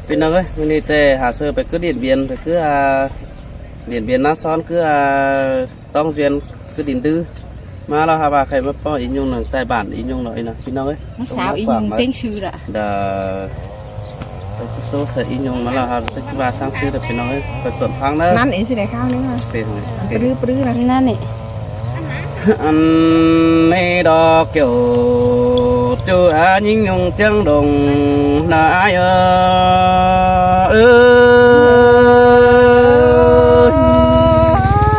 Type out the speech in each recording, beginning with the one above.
พี่น้องเอ้ยวันนี้แต่หาเสื้อไปcứ điện biển thì cứ điện biển nó son cứ tông duyên cứ điện tư mà là hà bà khai mất bao ý nhung là tài bản ý nhung nói nèพี่น้องเอ้ย nó sao ý nhung tên sư đã đà số sẽ ý nhung mà là hà sẽ bà sang sư đượcพี่น้องเอ้ยไปตรวจฟังนะ นั่นเองสิได้ข้าวนี่มาปรื้อนะนั่นนี่ anh này đó kiểu chú nhìn nhung chân đồng là ai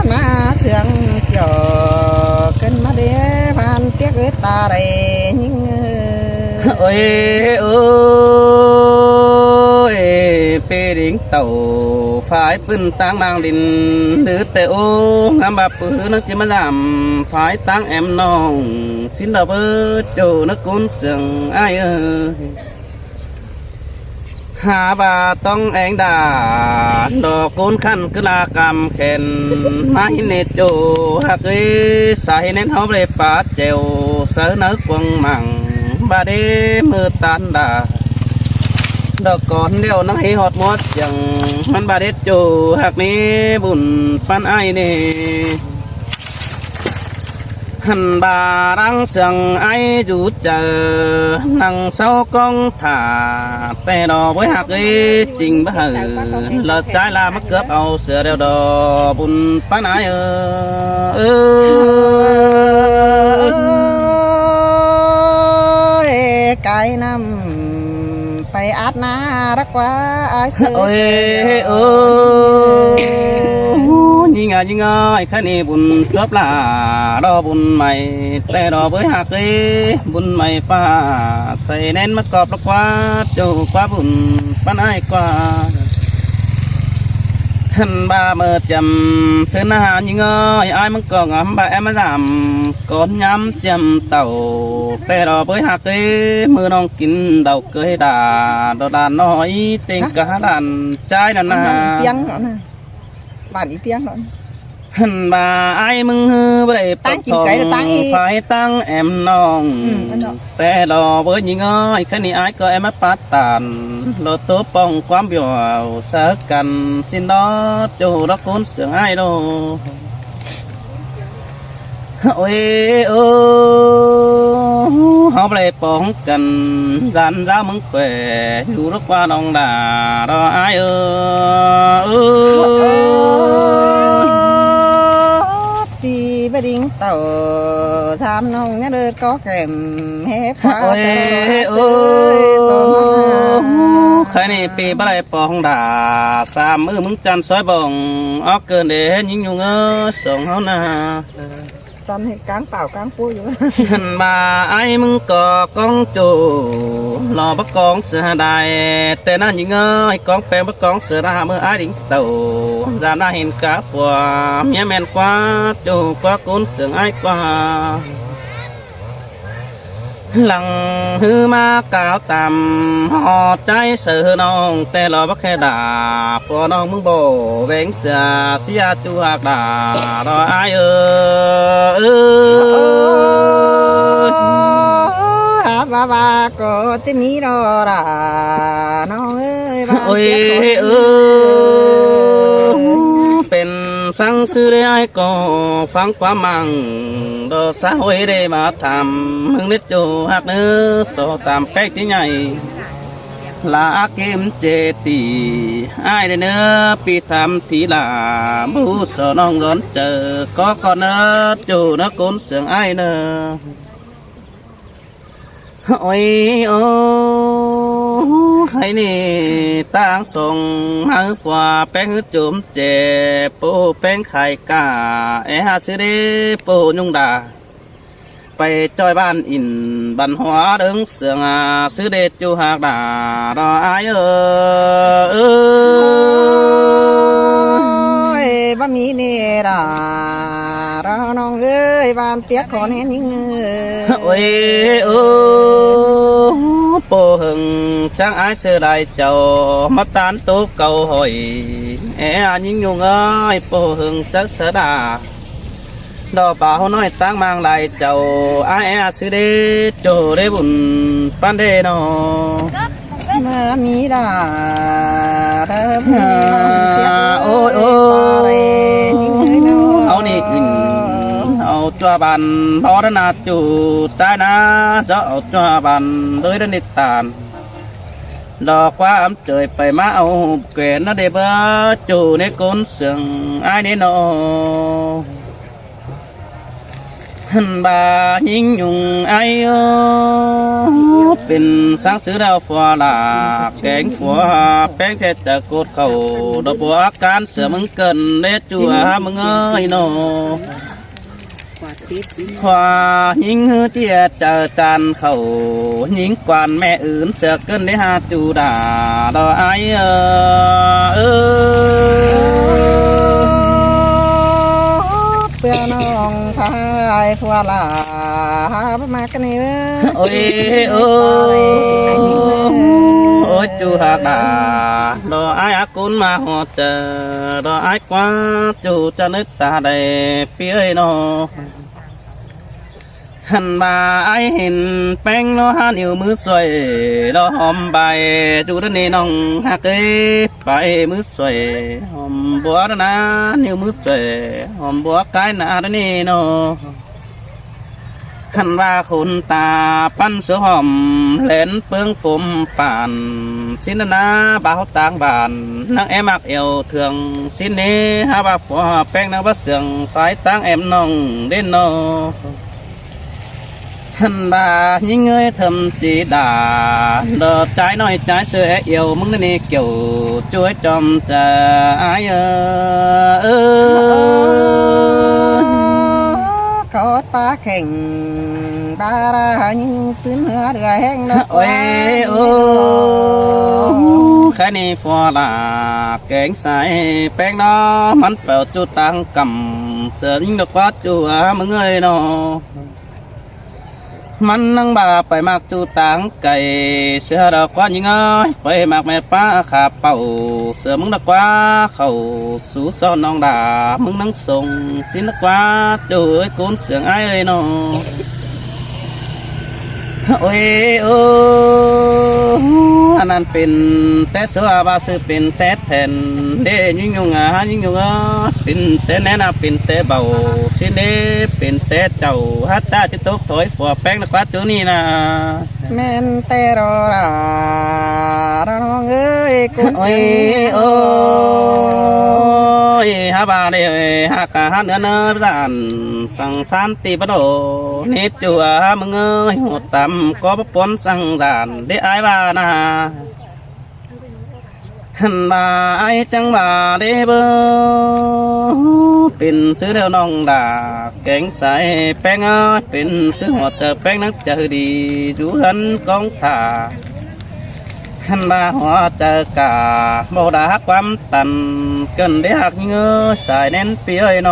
mà sương kiểu cân mà để van tiếc với ta đây nhưng ôi pe đỉnh tàu phải pin tăng mang đình nữ tèo ngắm bà bự nó chỉ mà làm phải tăng em non xin đào bơ chỗ nó cún sừng ai ơi hà bà tông anh đà đò cún khăn cứ là cầm khen mãi nè chỗ hạt ấy sai nên hóng để phá trèo sớ nở quăng măng bà đê mưa tan đà đò còn đeo nó hay hot mót chẳngมันbà đết chỗ hạt ní buồn phan ai nè hẳn bà đang sừng ai rút chờ nằng sau con thả tè đò với hạt ấy trình bà hử lợt trái la mắc cướp ao sữa đeo đò buồn phan ai cái năm phải át na rất quá ai sợ ôi nhìn ngài khá nè buồn chớp là đo buồn mày tè đò với hạt ấy buồn mày pha xây nên mất cọp nó quá trâu quá buồn bán ai quá hân ba mơ chầm sơn hà nhìn ngài ai mất còn ấm bà em mới làm con nhắm chầm tàu tè đò với hạt ấy mưa non kín đầu cưới đà đò đàn nói tên cả đàn trai đàn à tiếng đó nè bản ý tiếng đó hân bà ai mừng bể tăng chỉ cái là tăng phải tăng em non tè đò với nhìn ngài cái này ai có em mất phát tàn lô tô bông quám biểu sợ cần xin đó chỗ đó cuốn sướng ai đâu ôi họ bể bóng cần dàn ra mừng khỏe dù lúc qua đồng đà đó ai đi với đinh tàu tham nông nhớ đưa có kèm hết quá khai này bị bắt lại bóng đà xa mưa mừng chăn xoáy bồng óc cơn để những nhung sống hao na chăn hết cáng tàu cáng cua vậy bà ai mừng có con chủ lò bắt con sữa đài tên là những con bé bắt con sữa ra mưa ai đỉnh tàu ra na hình cá phò nhé men quá chủ quá cún sữa ai quá lăng hư ma cao tầm họ trái sự non tè lò bắt khe đà phò non mừng bồ bén xà xia chu hạt đà đó ai bà có tên ní đó là nó ơiเป็นสังซื้อได้ไอ้ก็ฟังความมั่งดอสาวได้มาทำมึงนิดจูหักเนื้อโซตามแป๊กที่ใหญ่ลาเกมเจตีไอ้เนื้อปีทำทีลาบูสน้องร้อนเจอก็ก่อนเนื้อจูนักก้นเสียงไอ้เนื้อโอ้ยโอ้ให้นี่ตั้งส่งหาฝัวแป้งจุ่มเจ็บปูแป้งไข่กาหาซื้อได้ปูยุงดาไปจอยบ้านอินบันหัวดึงเสืองซื้อเด็ดจูหากดาดออายบะหมี่นี่ล่ะเราน้องเอ้ยบ้านเตี้ยขอแน่ยิ่งโอ้ยปูหึงช่างอายเสือได้เจ้ามาตานตู้เก่าหอยยิ่งยุงเอ้ยปูหึงจักเสือดาดอกป่าน้อยตั้งมังได้เจ้าอายซื้อเด้โจได้บุญปันเด้นอ น มามีดาเดิม โอ้ยโอ้ยเอานี่กินเอาจัวบันพอดนาจูใจนะจะเอาจัวบันโดยนิตานดอกความเจยไปมาเอาเกณฑ์นะเดบจูในก้นเสียงไอ้นี่โนหันบายิงยุงไอ้เป็นสังสือดาวฟ้าลาแกงฝัวแป้งแค่จะกดเขาดอกบัวอาการเสือมึงเกินเด็ดจัวมึงเอ้ยโนขวายิงเจียเจอจานเขายิงกวนแม่อื่นเสือเกินได้หาจูดาดอกไอ้เพื่อน้องพายฟัวลามากันนี่โอ้ยโอ้โอ้ยจูหักดาดอกไอ้อากุนมาหอเจอดอกไอ้กว่าจูจะนึกตาได้เปี้ยโนหันมาไอเห็นแป้งโลหะนิ้วมือสวยดอกหอมใบจูดนี่น้องหักไปมือสวยหอมบัวนะนิ้วมือสวยหอมบัวกายหนาดนี่โนขันว่าคุณตาปั้นเสือหอมเล่นเปื้องฝมป่านสินนาบ่าวต่างบ้านนางแอมักเอวเถืองสินนี้หาบ่าผัวแป้งนางบ่เสืองฝ่ายต่างแอมน้องเด่นโนหันบายิงเงยทำจีดาดอใจน้อยใจเสือเอวมึงนี่เกี่ยวช่วยจอมจะอายขอตาแข่งบารายิงตื้นเหือเรือแห้งนัก โอ้ยโอ้แค่นี้ฟอลาแกงใส่แป้งน้อมันเปล่าจุตังกำเจอยิ่งดอกว่าจัวมึงเอ้ยน้อมันนั่งบ่าไปมากจูตังไก่เสือดอกว่ายิงเอ้ยไปมากแม่ป้าขาเป่าเสือมึงดอกว่าเข้าสู่ซ้อนน้องด่ามึงนั่งส่งสินดอกว่าจูเอ้ยกูนเสียงไอ้เอ้ยน้อโอ้ยโอ้อันนั้นเป็นแต่เสือบาสือเป็นแต่แทนเดยิ่งยงยิ่งยงเป็นแต่แน่นาเป็นแต่เบาสิเดเป็นแต่เจ้าฮัตตาจิตตกถอยฝัวแป้งนักวัดตัวนี้นะแม่นแต่รอราน้องเอ้ยกูโอ้ยโอ้ยฮาบาเดฮากะฮันเนื้อด้านสังสารติปโดนิจจัวมึงเอ้ยหัวต่ำก็ปนสังดานได้อายบานาหันบาไอจังบาเดเบอเป็นซื้อเดียวน้องดาแกงใส่แป้งอ้อยเป็นซื้อหัวเจอแป้งนักเจอดีอยู่หันกองถาหันบาหัวเจอกาโมดาความตันเกินได้หักเงือสายเน้นเปียโน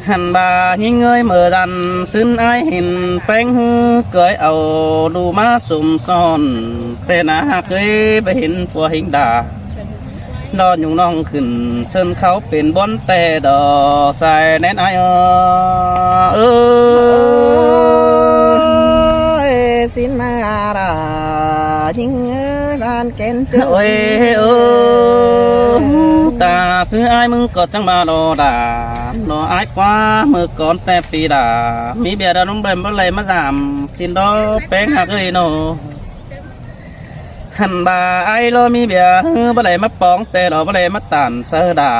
หันบายิงเงยเมื่อดันซึ้นไอเห็นแป้งหือเกยเอาดูมาสุ่มซ่อนแต่หนาหักเลยไปเห็นผัวหิงดาดอนอยู่น้องขึ้นเชิญเขาเป็นบอนแต่ดอใส่แน่นไอสินมารายิงเอ้ยบ้านเกณฑ์เจ้าโอ้ยโอ้ตาซื้อไอ้มึงก็จังมาดอดาดอไอ้กว่าเมื่อก่อนแต่ปีดามีเบียร์ดาน้องเบมบ่เลยมาสามสินดอแป้งหักเลยโนหันบาไอ้โลมีเบียร์บ่เลยมาปองแต่ดอบ่เลยมาตันเสดา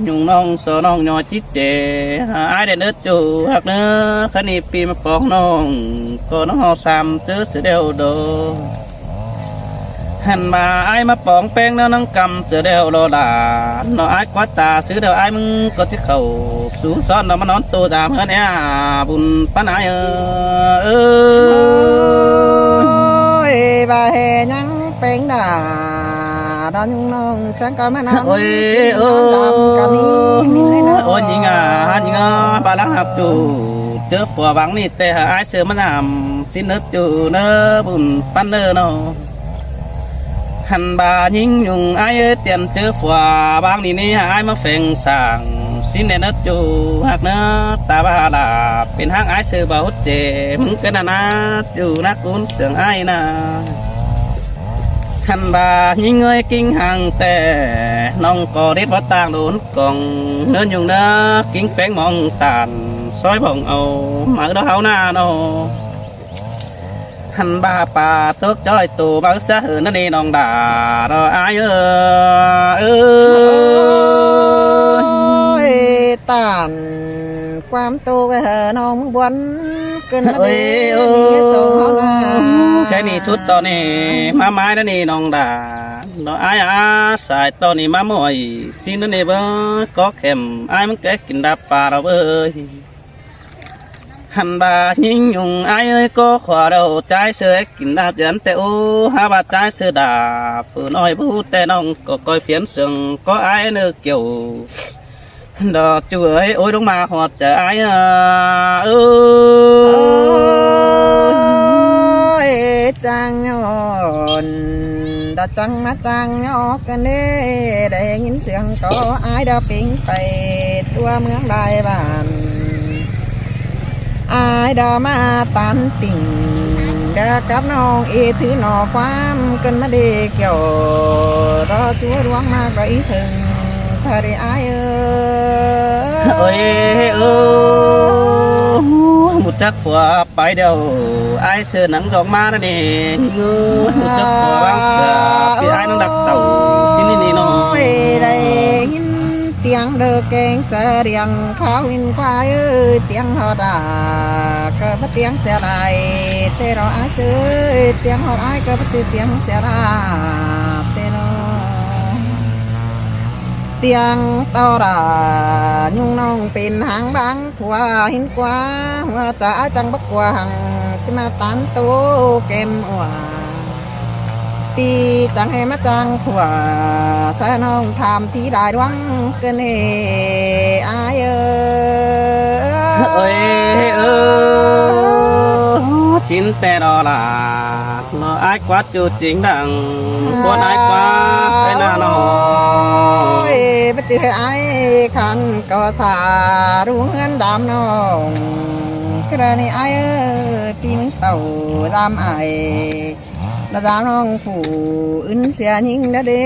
ยุงน้องโซน้องยอจิเจไอ้เด็ดเนื้อจูหักเนื้อขณีปีมาปองน้องก็น้องหอสามเจอเสือเดียวโดหันมาไอ้มาปองแป้งน้องกำเสือเดียวโดดาน้องไอ้กวาดตาซื้อเดียวไอ้มึงก็ที่เขาสูซ้อนน้องมานอนตัวตามเพื่อนเนี่ยบุญป้าไหนบาเฮยังเป็นดาดอนน้องจังก็มานอนโอ้ยโอ้กันนี้มีเลยนะโอ้ยยิงยิงบาลังหักจูเจอฝัวบังนี่แต่ไอ้เสือมันนำสินเนื้อจูเนื้อบุญปั้นเนื้อเนาะหันบายิงยุงไอ้เตียนเจอฝัวบางนี่ไอ้มาเฟ่งสั่งสินเนื้อจูหักเนื้อตาบาลาเป็นหักไอ้เสือบ่าวเจมึงก็น่าจูนักกุนเสียงไอ้นะ หันบายิ่งเงยกิ้งห่างแต่น้องก็เด็ดว่าต่างโดนกองเนินอยู่นะกิ้งแป้งมองตานซอยบ่องเอามาดาวหน้าโนหันบาป่าตกจ้อยตัวบางสะเหินนั่นนี่น้องด่าเราอายเออตานความโตไปเหอะน้องบวนเกินมา เอ้ ดี ย มีสอง แค่นี้สุดตอนนี้มาไม้นั่นนี่น้องด่าเราอายสายตอนนี้มาหมอยสินั่นนี่เบ้อก็เข็มอายมันแกกินดับปลาเราเอ้ยหันบายิ่งยุงอายเอ้ยก็ขวาเราใจเสือกินดาบยันแต่โอ้หาบาใจเสือดาฝืนน้อยพูดแต่น้องก็คอยเฟียนเสียงก็อายเนื้อเกี่ยวดอกจุ๋ยโอ้ยลงมาหอดจะอายเอ้ยจังย้อนดาจังมาจังยอกกันเด้ได้ยินเสียงก็อายดาปิงไปตัวเมืองได้บ้านอายดามาตันติ่งดากับน้องถือหน่อความกันมาเด็กเกี่ยวรอตัวดวงมากไปถึงทะเลอายเอ้ยหมุดจักผัวไปเดียวไอ้เสือหนังดอกมาแล้วนี่งูหมุดจักผัวบางเสือพี่ไอ้นั่งดักเต่าชิ้นนี้น้อยได้ยินเตียงเดือแกงเสียงข้าวอินควายเตียงหอดาก็มาเตียงเสียไรแต่เราอาเสือเตียงหอดไอ้ก็มาเตียงเสียราแต่เราเตียงต่อรายุ่งน้องเป็นหางบางผัวหินกว่าหัวจะจังบักกว่าหังจะมาตันตู้เกมอัวปีจังให้มาจังถั่วสายน้องทำพี่ได้ดวงเกินอายเอ้ยจินแต่รอละเราไอ้กวาดจูจริงดังกวาดไอ้กวาดไปหน้าน้องไปเจอไอ้ขันก็สารุ่งเงินดำน้องกระนี้ไอ้ปีนึงเต่าดำไอ้ระดับน้องผู้อื่นเสียยิงเด้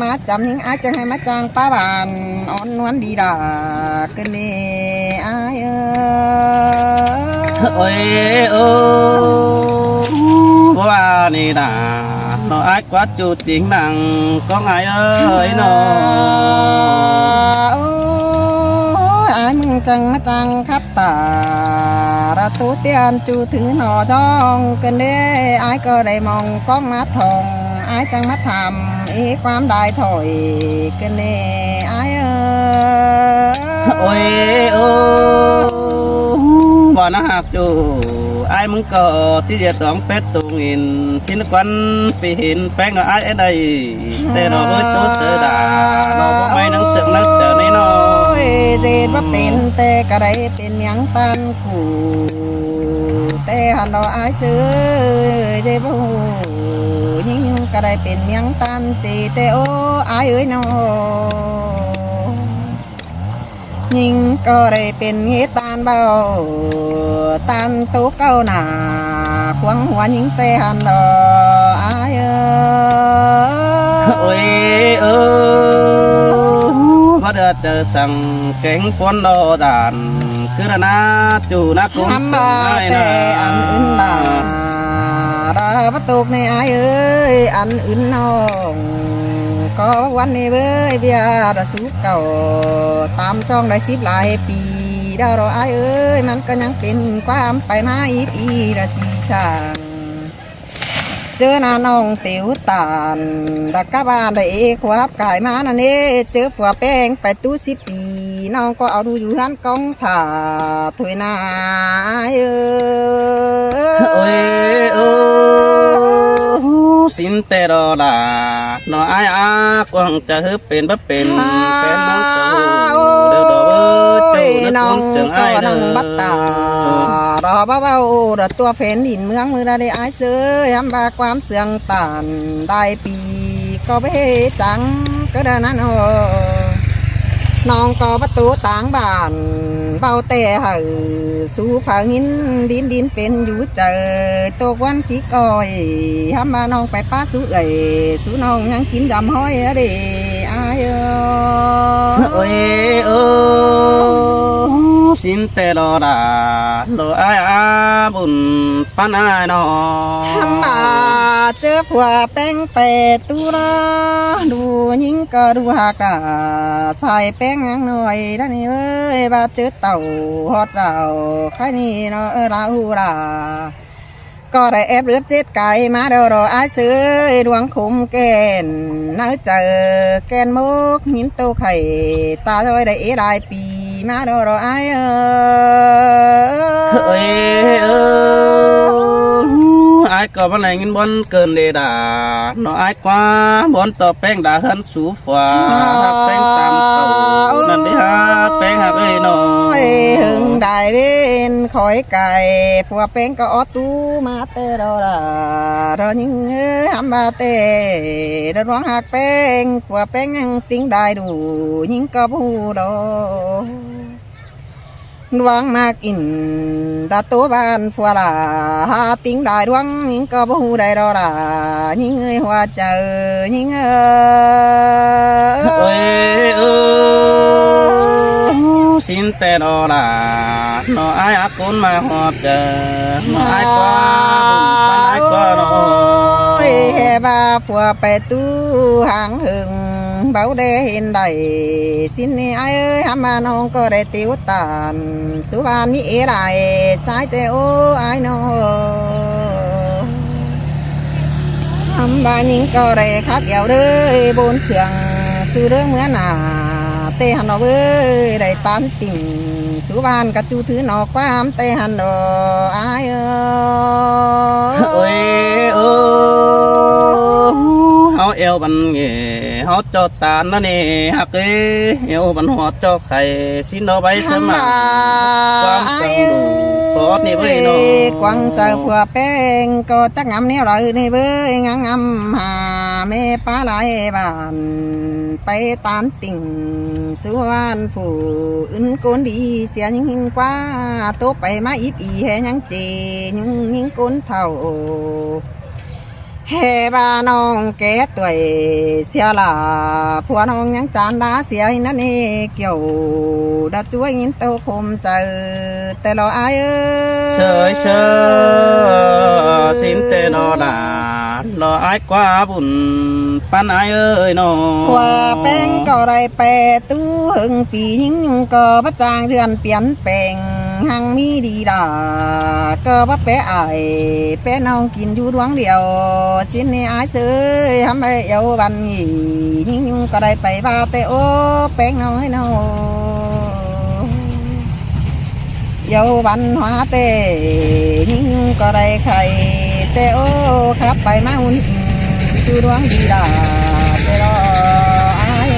มาจำยิงอาจจะให้มาจางป้าบานอ่อนนวลดีดากันนี่อายเอ้ยว่านี่นะน้องไอ้กวาดจูจริงดังก็ไงเอ้ยน้องไอ้มึงจังมาจังครับตาระตูเตียนจูถือหน่อจ้องกันเด้ไอ้ก็ได้มองก้องมาทองไอ้จังมาทำความได้ถอยกันเด้ไอ้โอ้ยบ่นะหักจูไอ้มึงก็ที่จะต้องเป็ดตุงอินสินควันไปเห็นแป้งไอ้ได้แต่เราเอ้ยตัวเสือดาเราไม่นังเสือกนักเจอในน้อยเจ็ดว่าเป็นแต่ก็ได้เป็นยังตันขู่แต่หันเราไอ้ซื้อเจ็บหูยิ่งก็ได้เป็นยังตันจีแต่โอ้ไอ้เอ้ยน้อยิ่งก็ได้เป็นเงตานเบาตันตุกเก้าหนาควงหัวยิ่งแต่หันดออายโอ้ยว่าเจอสั่งเก่งปนโดดานคือนาจูนักกุ้งทำบาแต่อันอื่นดาราประตูในอายเอ้ยอันอื่นน้องก็วันนี้เว้ยเบียร์สูเก่าตามจ้องได้10หลายปีดาวเราไอ้เอ้ยมันก็ยังเป็นความไปมาอีปีละสีสังเจอหน้าน้องเตียวตาลดักกะบานได้ขวบกายมานั่นเองเจอฝัวแป้งไปตู้10 ปีน้องก็เอาดูอยู่หันกองถ่าถวยนาโอ้ยสินแต่รอลาน้อไอ้กวางจะฮึบเป็นบ่เป็นแฟนน้องเจ้าเดี๋ยวดอกเจ้าน้องเสียงไอ้เด้อบัตตารอเบาๆรอตัวแฟนดินเมืองมือได้ไอ้เสือยำบาความเสียงตานได้ปีก็ไปจังก็ได้นั้นน้องก็ประตูต่างบ้านเบาแต่หึ สู้ฝาหินดินเป็นอยู่เจอตกวันกี่ก้อยทำมาน้องไปป้าสู้สู้น้องยังกินยำห้อยอะเด้อายโอ้ยโอ้สินแต่รอดาโลอายอาบุญปันอายนอทำมาเจอผัวแป้งเปตุระดูยิ่งก็ดูหักใส่แป้งยังหน่อยด้านนี้เอ้ยบาเจอเต่าฮอดเจ้าใครนี่เนาะราหูราก็ได้แอบเลือบเจ็ดไก่มาเดรออายเสือดวงคุมแกนน่าเจอแกนมุกหินโตไข่ตาจอยได้ได้ปีมาเดรออายเอ้ยอายก็วันไหนเงินบอลเกินเลยด่าเนาะอายกว่าบอลต่อแป้งด่าหันสูฟ้าแป้งตามเก่านั่นดิฮะแป้งหักเอ้ยน้อยหึงได้เว้นคอยไก่ผัวแป้งก็ออตูมาเตะเรายิงหำมาเตะเราร้องหักแป้งผัวแป้งยังติ้งได้ดูยิงก็พูดดวงมากอินดาตัวบ้านฟัวลาหาติ้งได้ดวงยิงก็พูได้รอลายิงหัวเจอยิงเอ้ยสินแต่รอลาเนาะอายอากุนมาหอบเจอเนาะอายกว่าบุญปันอายกว่าเนาะเฮบาฟัวไปตู้หางหึงเบาได้เห็นได้สินนี่ไอ้เอ้ยหามาน้องก็ได้ติวตานสุวรรณมีเอไรใจแต่โอ้ไอ้น้องทำบ้านยิงก็ได้คักเอวเลยบนเสียงชื่อเรื่องเหมือนหนาเตหันเอาเว้ยได้ตานติ่งสุวรรณกับจูถือนอกความเตหันดอไอ้เอ้ยเฮาเอวบันเงเฮาจอดตานั่นนี่ฮักเอวบันหัวจอไข่สินเอาใบสมัครความสังดูปอดนี่เว้ยน้องกวางเจอผัวแป้งก็จักงำเนี่ยไรนี่เว้ยงำหาแม่ป้าไหลบ้านไปตานติ่งสุวรรณผู้อื่นโกนดีเสียยิ่งกว่าโตไปมาอีปีแหยังเจยิ่งโกนเท่าเฮบาน้องแก่ตัวเสียลาผัวน้องยังจานดาเสียนั่นเองเกี่ยวดาช่วยยินโตคมเจอแต่เราอายเชยสินเตนอดารออายกว่าบุญปันอายเอ้ยน้องว่าแป้งก็ไรแปรตู้หึงปียิ่งก็พระจางเดือนเปลี่ยนแปลงหังมีดีดาก็ว่าแปะไอแปะน้องกินอยู่ดวงเดียวสินนี่อายเสือทำให้เอวบันยิ่งก็ไรไปบ้าแต่โอ้แป้งน้อยน้องเยาบันหัวเตยิ่งก็ไรไข่แต่โอ้ขับไปมาหุ่นจูดวงดีดาแต่รออาย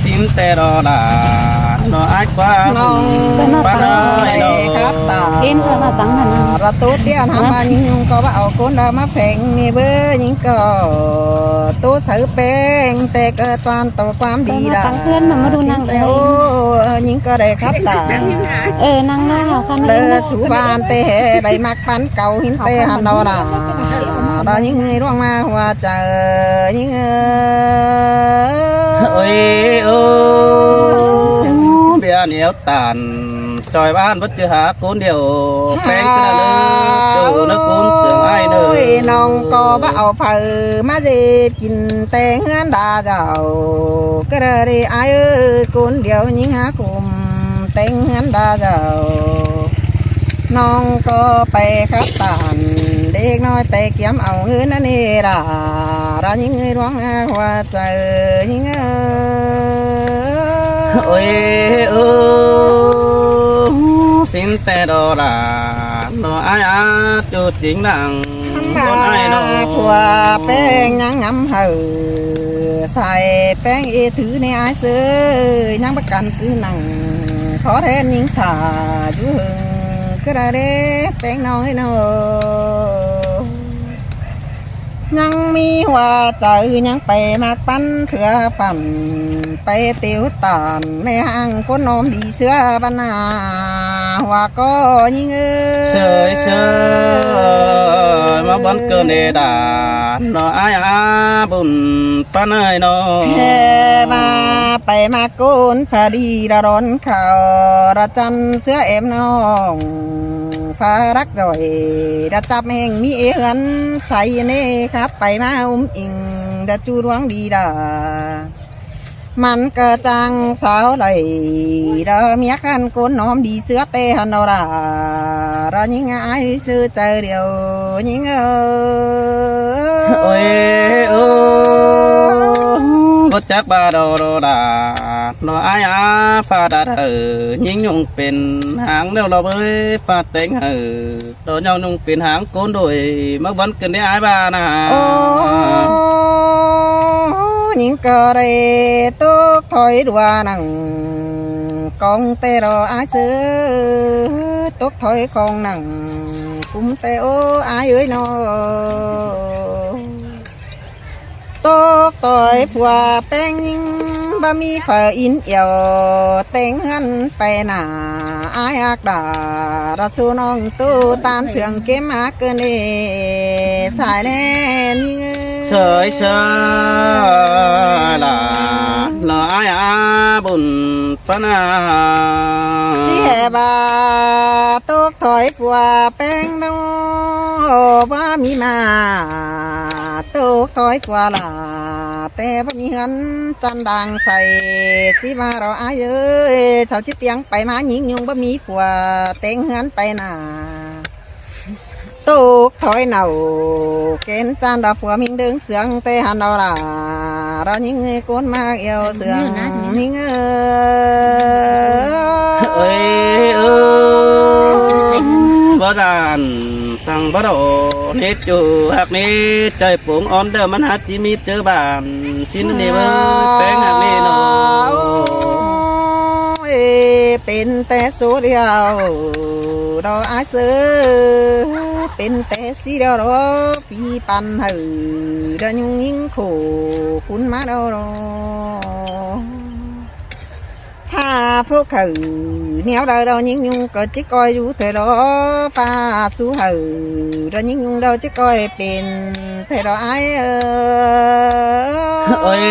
สินแต่รอดาเนาะอายกว่าน้องปันอายเนาะครับตาเห็นเธอมาตั้งหันระตูเตี้ยทำมายิ่งก็ว่าเอาคนเรามาแฝงนี่เบ้อยิ่งก็ตู้ใส่แป้งแต่เกิดตอนโตความดีดาตั้งเพื่อนมาดูนางโอ้ยิ่งก็ได้ครับตานางนั่งค่ะเลอสูบานเตะได้มักปันเก่าหินเตะหันดอดาเรายิ่งเงยร่วงมาหัวเจอยิ่งโอ้ยเบียเหนียวตานจอยบ้านวัดจะหาคนเดียวแป้งก็ได้เลยเจ้านักคนเสือไอ้เนยน้องก็บ่เอาเผอมาเจ็ดกินแต่เฮือนดาเจ้าก็ได้ไอ้คนเดียวยิ่งหาคุมแต่เฮือนดาเจ้าน้องก็ไปขับตานเด็กน้อยไปเกี่ยมเอาเงินนั่นนี่เรายิ่งเงยร้องหัวใจยิ่งโอ้ยสินแต่ดอลาโนอายอาจูจริงดังคนไอ้น้องผัวแป้งยังงำเห่อใส่แป้งถือในไอ้เสือยังประกันคือหนังขอแทนยิ่งถ่าจูหึงก็ได้แป้งน้อยน้อ ยังมีหัวใจยังไปมากปั้นเถื่อฝันไปเตียวตานแม่ห้างคนน้อมดีเสือบรรณาหัวก็ยิ่งเสยเสยมาบันเกินเอดานนออายอาบุญปานเอ้ยนอ แห่มาไปมาโกนพอดีระร้อนข่าวระจันเสือเอ็มน้องฟ้ารักจ่อยระจับแห่งมีเอือนใส่เน่ครับไปมาอิงดะจูรวงดีดามันเกิดจังสาวไหลเราเมียขันโกนน้อมดีเสือเตหันเราเรายิ่งไอ้ซื้อใจเดียวยิ่งโอ้ยโอ้บ่จักบาดอโรดาโนอายอาฟาดายิ่งยงเป็นหางเดียวเราเอ้ยฟาดเต็งโดนยงเป็นหางโกนโดยมาบันเกินได้อายบานะยิ่งเกิดเรตุกถอยดัวนังกองเตรออาซื้อตุกถอยกองนังคุ้มเตโออาเอ้ยนอตุกถอยผัวแป้งยิ่งบะมีฝ่าอินเอียวเต็งหันไปหนาอายอักดาระสูน้องตู้ตานเสียงเก็มหาเกินเอสายแน่นเสยเสยล่ะนออายอาบุญปนาที่แห่บาตุกถอยผัวแป้งน้องว่ามีมาตุกถอยผัวล่ะแต่บ่มีเงินจันดังใส่ที่มาเราอายเอ้ยสาวที่เตียงไปมาหญิงยุงบ่มีผัวเต็งเงินไปหนาตุกถอยเน่าเกณฑ์จันดาผัวมิงดึงเสียงเตหันเราล่ะเรายิงเงยโกนมาเอวเสียงยิงเอ้ยบ่ดานสั่งบ่ดอเน็ตจูหักนี้ใจปุ๋งอ่อนเดิมมันหาจิมีเจอบานชิ้นนี้เบิ่งแป้งหักนี้เนาะเป็นแต่สูเดียวเราอาเสือเป็นแต่สีเดียวเราปีปันหือเรายุ่งยิ่งขู่คุณมาเราผ้าพวกหือเนี้ยเรายิ่งยุ่งก็จิก้อยอยู่เธอเราฟ้าสู้หือเรายิ่งยุ่งเราจิก้อยเป็นเธอเราไอ้โอ้ย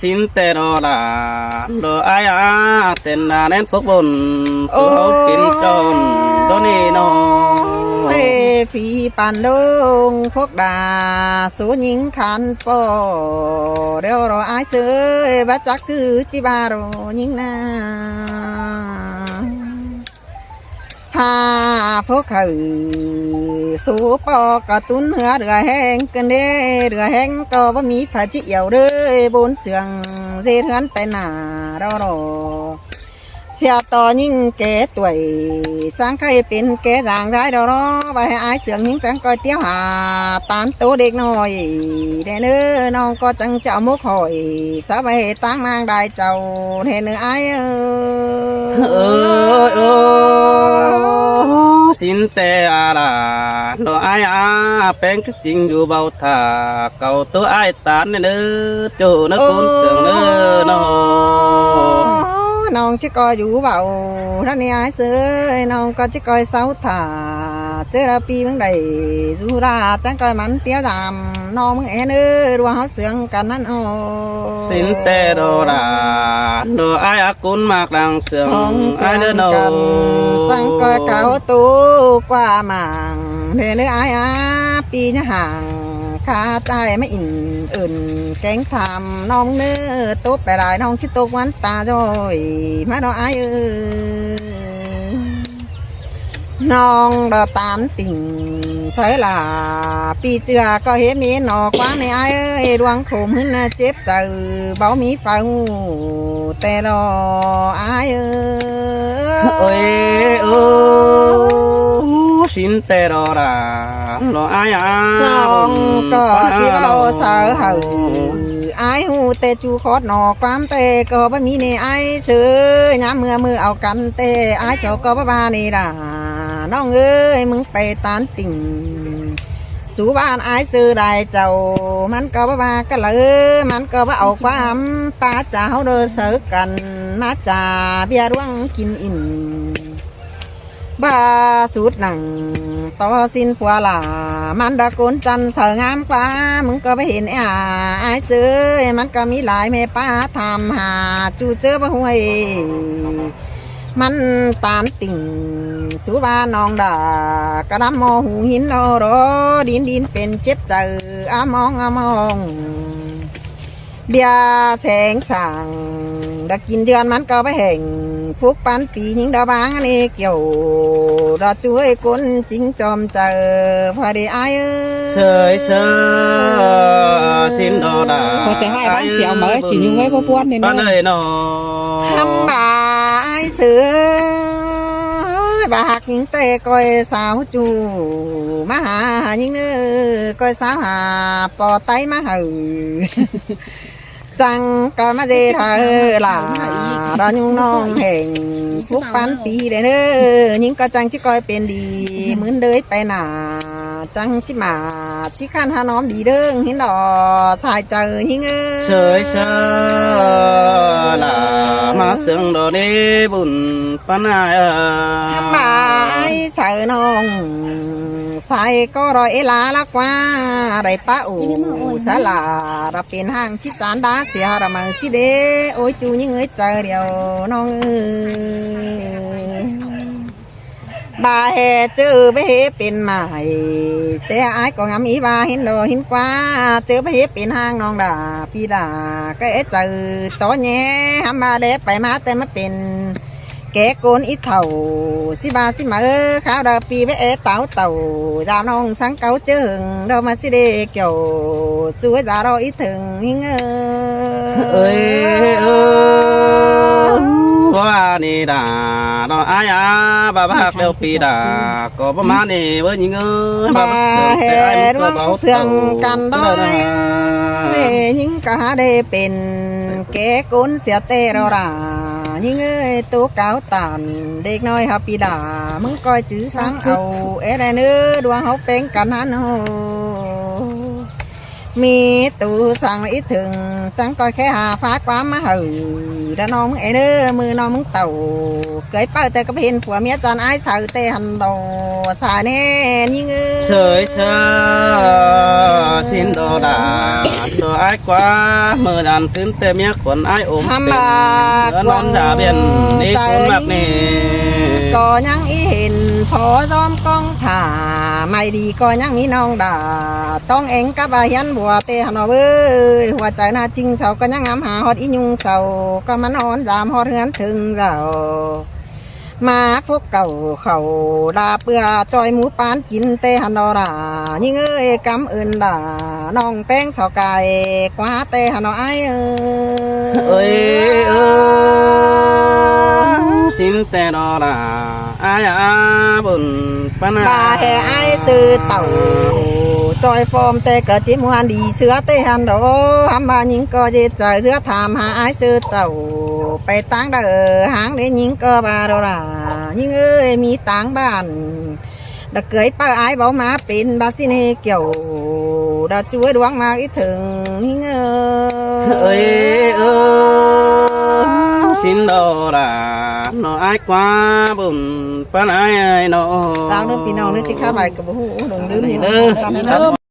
สินแต่รอลาโดอายาเต้นนาแน่นฟกบนสู้เขากินจนโดนี่น้องฝีปันดงพวกดาสู้ยิงขันปอเดี๋ยวรออายเสือบัจักซื้อจิบารยิงนาพาพวกเขาสู้ปอกระตุนเรือแห้งกันเด้เรือแห้งก็บ่มีผ้าจิเอี่ยวเด้อบนเสียงเสียนไปหน้าเรารอเสียต่อยิ่งแก่ตัวสร้างใครเป็นแก่จางได้เรารอไปให้อายเสียงยิ่งจังก็เตี้ยวหาตานโตเด็กน้อยเด้เนื้อน้องก็จังเจ้ามุกหอยสาวไปตั้งนางได้เจ้าเห็นเนื้ออายสินแต่อาลาโนอายอาแป้งคือจริงอยู่เบาถาเก่าตัวอายตานเนื้อโจนักคนเสียงเนื้อน้องน้องจะก็อยู่เบาท่านนี้ไอ้เสือน้องก็จะก็เสาถาเจอราปีเมื่อใดสุราจังก็มันเตี้ยดำน้องมึงเอ็นรัวเขาเสียงกันนั่นโอ้สินแต่โดราโดไอ้อากุนมากดังเสียงไอ้เดินโนจังก็เก่าตู้กว่ามังเดือนไอ้อาปีนี้ห่างข้าใจไม่อินอื่นแกงทำน้องเนื้อตุ๊บไปได้น้องคิดตุ๊กวันตาจอยมาดอไอ้น้องดอตานติ่งใส่ละปีเจือก็เห็นมีหนอกว่าในไอ้ดวงขมขึ้นเจ็บใจเบามีฟังแต่รอไอ้โอ้ยสินแต่รอรารออายาน้องก็ที่เบาเสาหือไอ้หูแต่จูคอดหนอความเตะก็บ่มีในไอ้ซื้อย้ำมือเอากันเตะไอ้เจ้าก็บ่บานี่ล่ะน้องเอ้ยมึงไปตานติ่ง สู่บ้านอายซื้อได้เจ้ามันก็บ่ว่ากันเลยมันก็บ่เอาความป้าเจ้าเด้อเสือกันมาจ่าเบียร์ร่วงกินอิ่มบ้าสูดหนังต่อสินฟัวหลามันดะโกนจันเสืองามกว่ามึงก็ไปเห็นอายซื้อมันก็มีหลายแม่ป้าทำหาจูเจอบ่ห่วยมันตานติ่งสุบานองดากระดำมอหูหินโลโรดินเป็นเจ็บเจออามองเบียแสงสั่งดักกินเดือนมันก็ไปแห่งฟุกปันปียิงดาบางอันนี้เกี่ยวเราช่วยคนจริงจอมเจอพอดีอาย เสxin đồ đà Có thể hai bác xẻo mà chỉ những cái bố nên bác nó ơi nó thăm bà ai sửa bà hạt những tê coi sao chu má hà những nữ coi sao hà bò tay má hừ chẳng có má dê thơ là đó nhung non hẹn phúc bán pi để nữa nhưng có chẳng chỉ coi bên đi mướn đớiไปน่ะchẳng chỉ mà chỉ khăn hà nóm đi đơn hiến đỏ xài chờ những sơi là má sương đồ đi bùn pan ai thăm bà ai sợ non xài có rồi lá lá quá đầy pa ủ xả là đãเป็นห้างที่จานดาเสียระมังสิเดโอ้ยจูnhững người chờ điều non bà hè chứ bé hếเป็นใหม่แต่อายก็งามอีบาเห็นโลเห็นกว่าเจอbé hếเป็นห้างน้องด่าพี่ด่าก็เอ๊ะเจอต่อแง่ทำมาเด็ไปมาแต่มาเป็นแกโกนอีเถ่าสิบาสิมาข้าวดาปีไว้เอ๊ะเต่าดาวน้องสังเกาเจิงเรามาสิเดเกี่ยวช่วยดาเราอีถึงหิงơi qua đi đà nó ai bà bác đều pì đà có bà má này với những người bà hèร่วงเสื่องกันด้อยยิ่งกะได้เป็นแกโกนเสียเตเราด่ายิ่งเอ้ยตัวเก่าตานเด็กน้อยฮับปีด่ามึงก้อยจื้อช้างเอาเอ๊ะได้เนื้อดวงเขาเป็นกันฮันโฮมีตูสั่งอีถึงจังก้อยแค่หาฟ้าความมาหือด้านน้องมึงเอ้เนื้อมือน้องมึงเต่าเกยเป้าแต่ก็เห็นผัวเมียจานไอ้สาวเตหันโดสายแน่ยิ่งเอ้ย sơi xin đồ đà đồ ai quá mơ đàn xin tê miếc quần ai ôm thăm tình bà non đã biển đi cuốn bạc nè ก็ยังอีเห็นพอจอมกองถ่าไม่ดีก็ยังมีน้องด่าต้องเองกับอายันบัวเตะหนอเว้ยหัวใจน่าจริงเฉาก็ยังงามหาฮอดอียุงเสาก็มันอ่อนยามฮอดเฮือนถึงเจ้ามาพวกเก่าเขาดาเปื่อจอยหมูปานกินเตะหันดอด่ายิ่งเอ้ยกำเอินด่าน้องแป้งสอไก่กว่าเตะหันดอไอ้ơi xin tê đồ đà ai buồn pan บาแห่ไอ้ซื้อเต่าจอยฟอมแต่ก็จิมวันดีเสือเตะหันโดทำบายิงก็เย็ดใจเสือถามหาไอ้ซื้อเต่าไปตั้งเด้อหางได้ยิงก็บาโดรายิงเอ้ยมีตังบ้านดักเกยป้าไอ้เบามาเป็นบาสิเนเกี่ยวดักช่วยดวงมาอีถึงยิงơi xin đồ đà nó ai quá buồn pan ai nó เจ้าเนื้อพี่น้องเนื้อจิข้าวใบกับหูดงดื้อ เด้อ